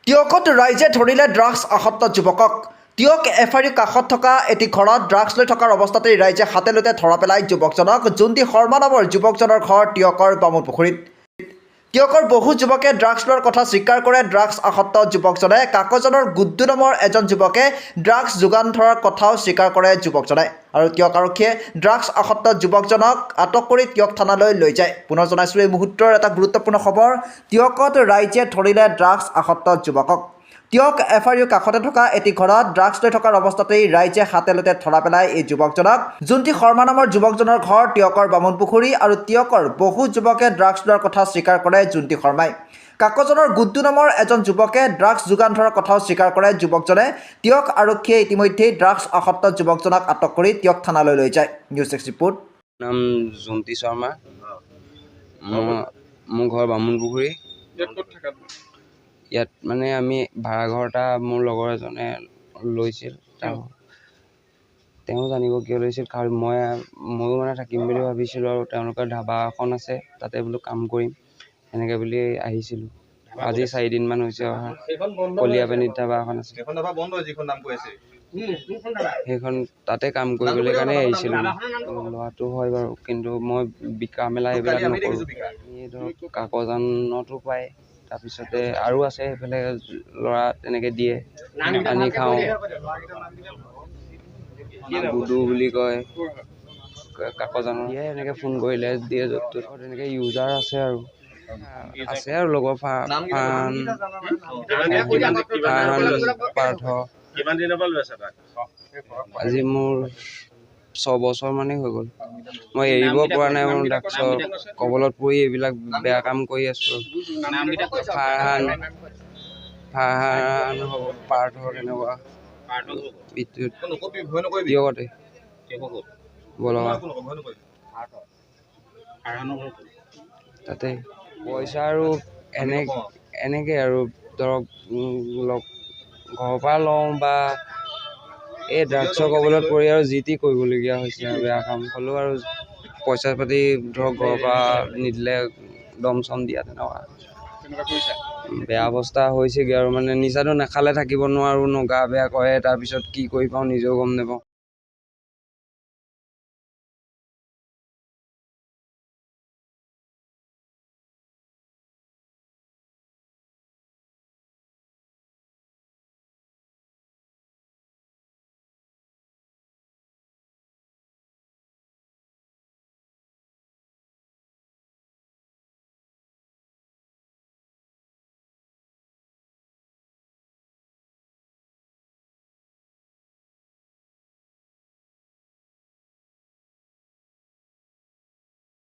টিয়কত ৰাইজে ধৰিলে ড্ৰাগছ আসক্ত যুৱকক। টিয়ক এফআইৰ কাষত থকা এটি ঘৰত ড্ৰাগছ লৈ থকাৰ অৱস্থাতেই ৰাইজে হাতে লোতে ধৰা পেলাই যুৱকজনক। জোন্টি শৰ্মা নামৰ যুৱকজনৰ ঘৰ টিয়কৰ বামুণপুখুৰীত। টিয়কৰ বহু যুৱকে ড্ৰাগছ লোৱাৰ কথা স্বীকাৰ কৰে। ড্ৰাগছ আসক্ত যুৱকজনে কাকজানৰ গুড্ডু নামৰ এজন যুৱকে ড্ৰাগছ যোগান ধৰাৰ কথাও স্বীকাৰ কৰে যুৱকজনে। আৰু টিয়ক আৰক্ষীয়ে ড্ৰাগছ আসক্ত যুৱকজনক আটক কৰি টিয়ক থানালৈ লৈ যায়। পুনৰ জনাইছোঁ এই মুহূৰ্তৰ এটা গুৰুত্বপূৰ্ণ খবৰ। টিয়কত ৰাইজে ধৰিলে ড্ৰাগছ আসক্ত যুৱকক। টিয়ক এফআইৰ কাষতে থকা এটি ঘৰত ড্ৰাগছ লৈ থকাৰ অৱস্থাতেই ৰাইজে হাতে লোতে ধৰা পেলাই এই যুৱকজনক। জোন্টি শৰ্মা নামৰ যুৱকজনৰ ঘৰ টিয়কৰ বামুণপুখুৰী। আৰু টিয়কৰ বহু যুৱকে ড্ৰাগছ লোৱাৰ কথা স্বীকাৰ কৰে জোন্টি শৰ্মাই। কাকজানৰ গুড্ডু নামৰ এজন যুৱকে ড্ৰাগছ যোগান ধৰাৰ কথাও স্বীকাৰ কৰে যুৱকজনে। টিয়ক আৰক্ষীয়ে ইতিমধ্যেই ড্ৰাগছ আসক্ত যুৱকজনক আটক কৰি টিয়ক থানালৈ লৈ যায়। News 6 report. নাম জোন্টি শৰ্মা, মোৰ ঘৰ বামুণপুখুৰী। ইয়াত মানে আমি ভাড়াঘৰ এটা মোৰ লগৰ এজনে লৈছিল। তেওঁ জানিব কিয় লৈছিল, কাৰণ ময়ো মানে থাকিম বুলি ভাবিছিলোঁ। আৰু তেওঁলোকৰ ধাবা এখন আছে, তাতে বোলো কাম কৰিম সেনেকৈ বুলি আহিছিলোঁ। আজি 4 দিনমান হৈছে অহা। কলিয়াপানীত ধাবা এখন আছে, সেইখন তাতে কাম কৰিবলৈ কাৰণে আহিছিলোঁ। লোৱাটো হয় বাৰু, কিন্তু মই বিকা মেলা এইবিলাক নকৰোঁ। এই ধৰক কাকজানতো পায়, তাৰপিছতে আৰু আছে সেইফালে ল'ৰা তেনেকৈ দিয়ে, আনি খাওঁ। গুডু বুলি কয় কাকজানৰ, দিয়ে এনেকৈ ফোন কৰিলে দিয়ে য'ত ত'ত। তেনেকৈ ইউজাৰ আছে আৰু লগৰ ফাৰহান পাৰ্থ। আজি মোৰ 6 বছৰ মানেই হৈ গ'ল। মই এৰিব পৰা নাই। মোৰ ড্ৰাগছৰ কবলত পৰি এইবিলাক বেয়া কাম কৰি আছোঁ। ফাৰহান হ'ব, পাৰ্থ তেনেকুৱা টিয়কতে বলগা তাতে পইচা আৰু এনেকৈ আৰু ধৰক ঘৰৰ পৰা লওঁ বা এই ড্ৰাগছৰ কবলত পৰি আৰু যি টি কৰিবলগীয়া হৈছে আৰু বেয়া কাম হ'লেও। আৰু পইচা পাতি ধৰক ঘৰৰ পৰা নিদিলে দম চম দিয়া তেনেকুৱা বেয়া অৱস্থা হৈছেগৈ। আৰু মানে নিচাটো নাখালে থাকিব নোৱাৰোঁ ন, গা বেয়া কৰে, তাৰপিছত কি কৰি পাওঁ নিজেও গম নাপাওঁ।